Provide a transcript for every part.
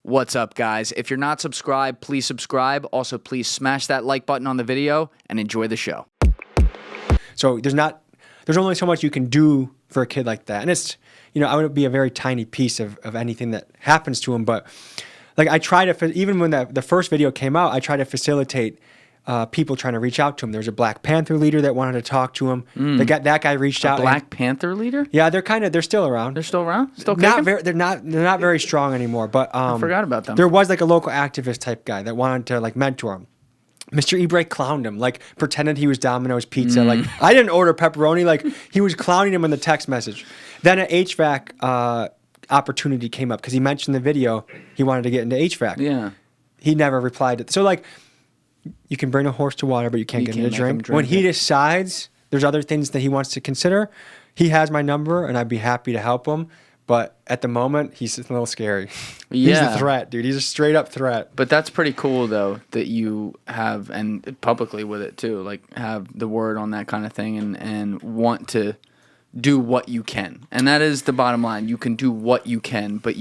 What's up, guys? If you're not subscribed, please subscribe. Also, please smash that like button on the video and enjoy the show. So there's only so much you can do for a kid like that. And it's, I would be a very tiny piece of anything that happens to him. But like I try to, even when the first video came out, I try to facilitate people trying to reach out to him. There was a Black Panther leader that wanted to talk to him. That guy reached out. Black Panther leader? Yeah, they're still around. They're still around? Still kicking? They're not very strong anymore. But I forgot about them. There was like a local activist type guy that wanted to like mentor him. Mr. Ebrey clowned him, like pretended he was Domino's Pizza. Like I didn't order pepperoni. Like he was clowning him in the text message. Then an HVAC opportunity came up because he mentioned the video he wanted to get into HVAC. Yeah. He never replied. So like you can bring a horse to water, but you can't get him to drink. When he decides there's other things that he wants to consider, he has my number and I'd be happy to help him. But at the moment, he's a little scary. Yeah. He's a threat, dude. He's a straight up threat. But that's pretty cool, though, that you have, and publicly with it, too, like have the word on that kind of thing and want to do what you can. And that is the bottom line. You can do what you can, but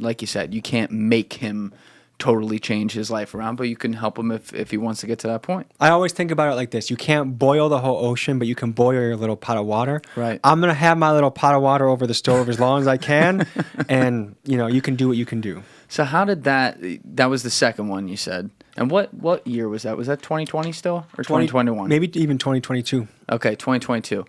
like you said, you can't make him totally change his life around, but you can help him if he wants to get to that point. I always think about it like this. You can't boil the whole ocean, but you can boil your little pot of water. Right. I'm going to have my little pot of water over the stove as long as I can, and, you can do what you can do. So how did that was the second one you said. And what year was that? Was that 2020 still or 2021? Maybe even 2022. Okay, 2022.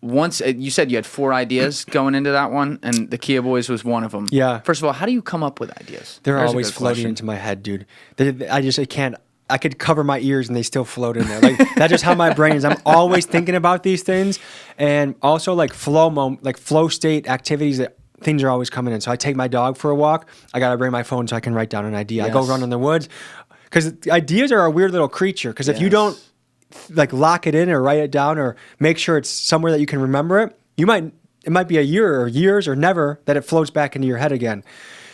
Once you said you had 4 ideas going into that one, and the Kia Boys was one of them. Yeah. First of all, how do you come up with ideas? They're always floating into my head, dude. I can't. I could cover my ears and they still float in there. Like that's just how my brain is. I'm always thinking about these things, and also like flow state activities that things are always coming in. So I take my dog for a walk. I gotta bring my phone so I can write down an idea. Yes. I go run in the woods because ideas are a weird little creature. Because if you don't like lock it in or write it down or make sure it's somewhere that you can remember it, it might be a year or years or never that it floats back into your head again.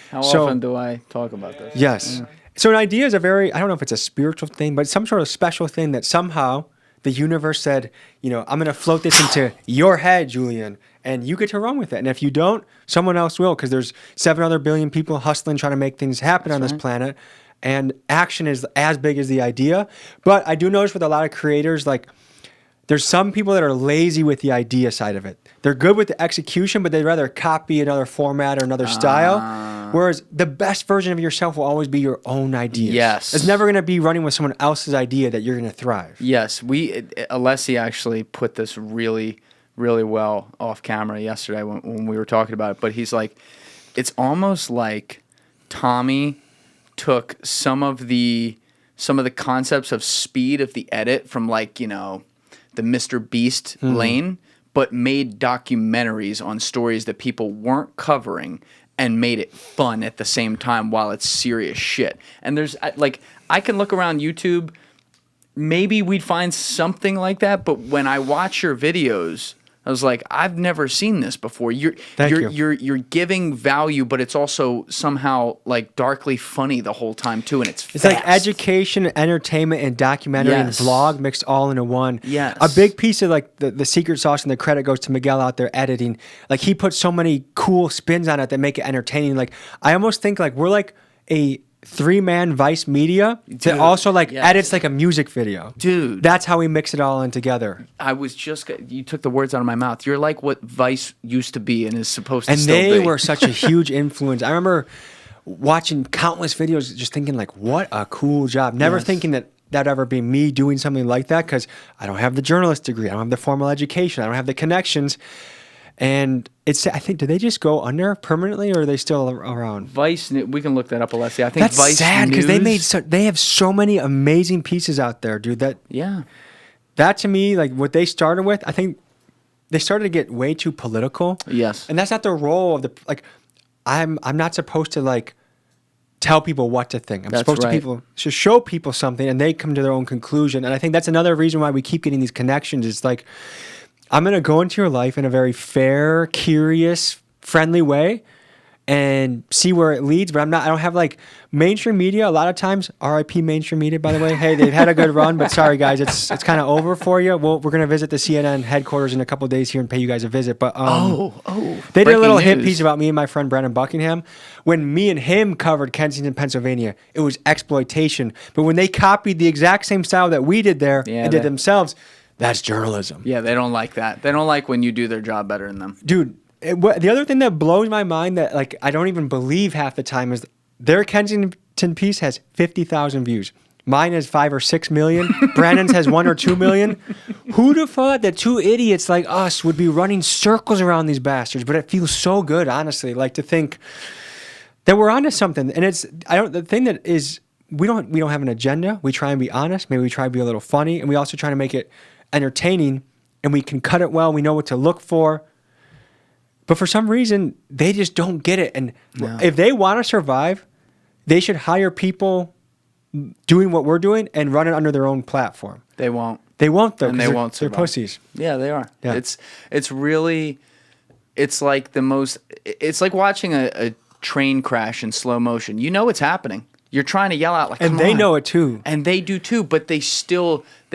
How often do I talk about this? Yes. Yeah. So an idea is I don't know if it's a spiritual thing, but some sort of special thing that somehow the universe said, I'm going to float this into your head, Julian, and you get to run with it. And if you don't, someone else will, because there's 7 other billion people hustling, trying to make things happen on this planet. And action is as big as the idea. But I do notice with a lot of creators, like there's some people that are lazy with the idea side of it. They're good with the execution, but they'd rather copy another format or another style. Whereas the best version of yourself will always be your own idea. Yes. It's never going to be running with someone else's idea that you're going to thrive. Yes. Alessi actually put this really, really well off camera yesterday when we were talking about it. But he's like, it's almost like Tommy took some of the concepts of speed of the edit from like, the Mr. Beast lane, but made documentaries on stories that people weren't covering and made it fun at the same time while it's serious shit. And there's I can look around YouTube, maybe we'd find something like that, but when I watch your videos, I was like, I've never seen this before. You're giving value, but it's also somehow like darkly funny the whole time too, and it's fast. Like education, entertainment, and documentary and vlog mixed all into one. Yes. A big piece of like the secret sauce and the credit goes to Miguel out there editing. Like he puts so many cool spins on it that make it entertaining. Like I almost think like we're like a 3-man Vice Media that also edits like a music video. Dude. That's how we mix it all in together. You took the words out of my mouth. You're like what Vice used to be and is supposed to still be. And they were such a huge influence. I remember watching countless videos just thinking like, what a cool job. Never thinking that that'd ever be me doing something like that because I don't have the journalist degree. I don't have the formal education. I don't have the connections. And I think, do they just go under permanently, or are they still around? Vice, we can look that up, Alessi. I think that's Vice sad because News, they have so many amazing pieces out there, dude. That to me, like what they started with, I think they started to get way too political. Yes, and that's not the role of the like. I'm not supposed to like tell people what to think. I'm supposed to show people something, and they come to their own conclusion. And I think that's another reason why we keep getting these connections. Is like, I'm going to go into your life in a very fair, curious, friendly way, and see where it leads. But I don't have like mainstream media. A lot of times, RIP mainstream media, by the way. Hey, they've had a good run, but sorry guys, it's kind of over for you. Well, we're gonna visit the CNN headquarters in a couple of days here and pay you guys a visit. But they did a little hit piece about me and my friend Brandon Buckingham. When me and him covered Kensington, Pennsylvania, it was exploitation. But when they copied the exact same style that we did there and did themselves, that's journalism. Yeah, they don't like that. They don't like when you do their job better than them. Dude, the other thing that blows my mind that like I don't even believe half the time is their Kensington piece has 50,000 views. Mine has 5 or 6 million. Brandon's has 1 or 2 million. Who'd have thought that two idiots like us would be running circles around these bastards? But it feels so good, honestly, like to think that we're onto something. And the thing that is, we don't have an agenda. We try and be honest. Maybe we try to be a little funny, and we also try to make it entertaining, and we can cut it well. We know what to look for. But for some reason, they just don't get it. And if they want to survive, they should hire people doing what we're doing and run it under their own platform. They won't. They won't, though, and they won't they're survive. pussies. Yeah, they are. Yeah. It's really, it's like it's like watching a train crash in slow motion. You know it's happening. You're trying to yell out like, and they know it too. And they do too, but they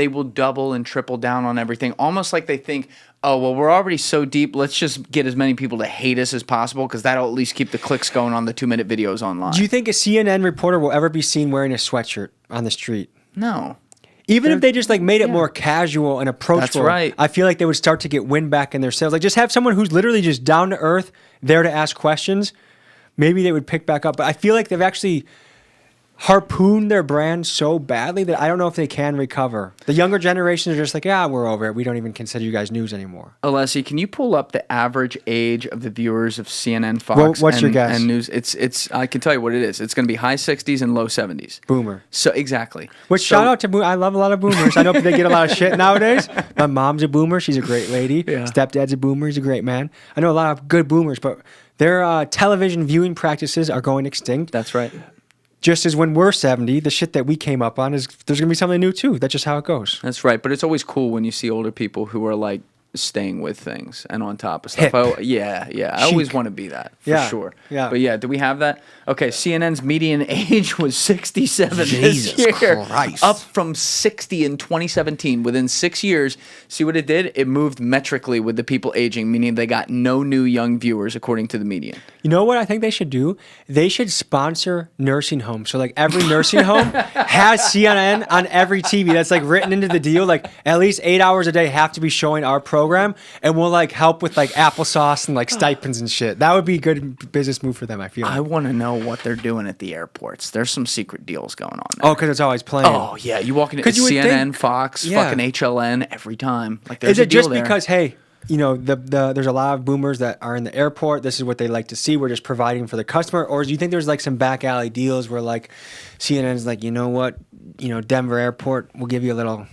will double and triple down on everything. Almost like they think, oh, well, we're already so deep. Let's just get as many people to hate us as possible because that'll at least keep the clicks going on the 2-minute videos online. Do you think a CNN reporter will ever be seen wearing a sweatshirt on the street? No. Even if they just like made it more casual and approachable, That's right. I feel like they would start to get wind back in their sails. Like just have someone who's literally just down to earth, there to ask questions. Maybe they would pick back up. But I feel like they've actually harpooned their brand so badly that I don't know if they can recover. The younger generations are just like, we're over it. We don't even consider you guys news anymore. Alessi, can you pull up the average age of the viewers of CNN, Fox, what's your guess? And news? It's I can tell you what it is. It's going to be high 60s and low 70s. Boomer. So exactly. Which shout out to I love a lot of boomers. I know they get a lot of shit nowadays. My mom's a boomer. She's a great lady. Yeah. Stepdad's a boomer. He's a great man. I know a lot of good boomers, but their television viewing practices are going extinct. That's right. Just as when we're 70, the shit that we came up on there's going to be something new too. That's just how it goes. That's right. But it's always cool when you see older people who are like staying with things and on top of stuff. Hip. I always want to be that for sure. Yeah. But yeah, do we have that? Okay, CNN's median age was 67 Jesus this year, Christ. up from 60 in 2017. Within 6 years, see what it did? It moved metrically with the people aging, meaning they got no new young viewers according to the median. You know what I think they should do? They should sponsor nursing homes. So like every nursing home has CNN on every TV. That's like written into the deal. Like at least 8 hours a day have to be showing our program, and we'll like help with like applesauce and like stipends and shit. That would be a good business move for them, I feel. I want to know what they're doing at the airports. There's some secret deals going on there. Oh, because it's always playing. Oh, yeah. You walk into you would CNN, think- Fox, Yeah. fucking HLN every time. Like, there's Is a it deal just there. because, hey, you know, there's a lot of boomers that are in the airport. This is what they like to see. We're just providing for the customer. Or do you think there's like some back alley deals where like CNN's like, you know what, Denver Airport, we'll give you a little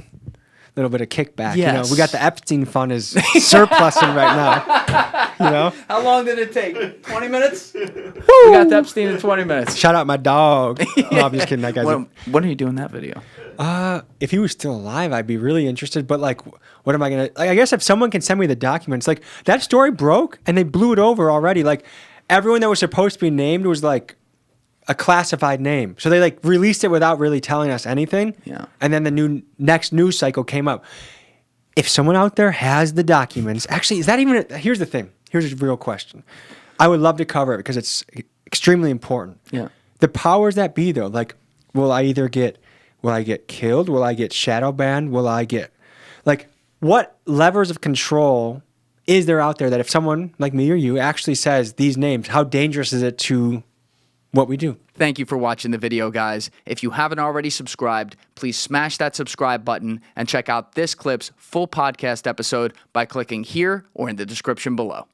bit of kickback. Yes. We got the Epstein fund is surplusing right now. How long did it take? 20 minutes? We got the Epstein in 20 minutes. Shout out my dog. Oh, I'm just kidding. That guy's When are you doing that video? if he was still alive, I'd be really interested. But like, what am I gonna? Like, I guess if someone can send me the documents, like that story broke and they blew it over already. Like everyone that was supposed to be named was like a classified name, so they like released it without really telling us anything. Yeah. And then the next news cycle came up. If someone out there has the documents, actually, is that even? Here's the thing. Here's a real question. I would love to cover it because it's extremely important. Yeah. The powers that be, though, like, will I get killed? Will I get shadow banned? Will I get, like, what levers of control is there out there that if someone like me or you actually says these names, how dangerous is it to what we do? Thank you for watching the video, guys. If you haven't already subscribed, please smash that subscribe button and check out this clip's full podcast episode by clicking here or in the description below.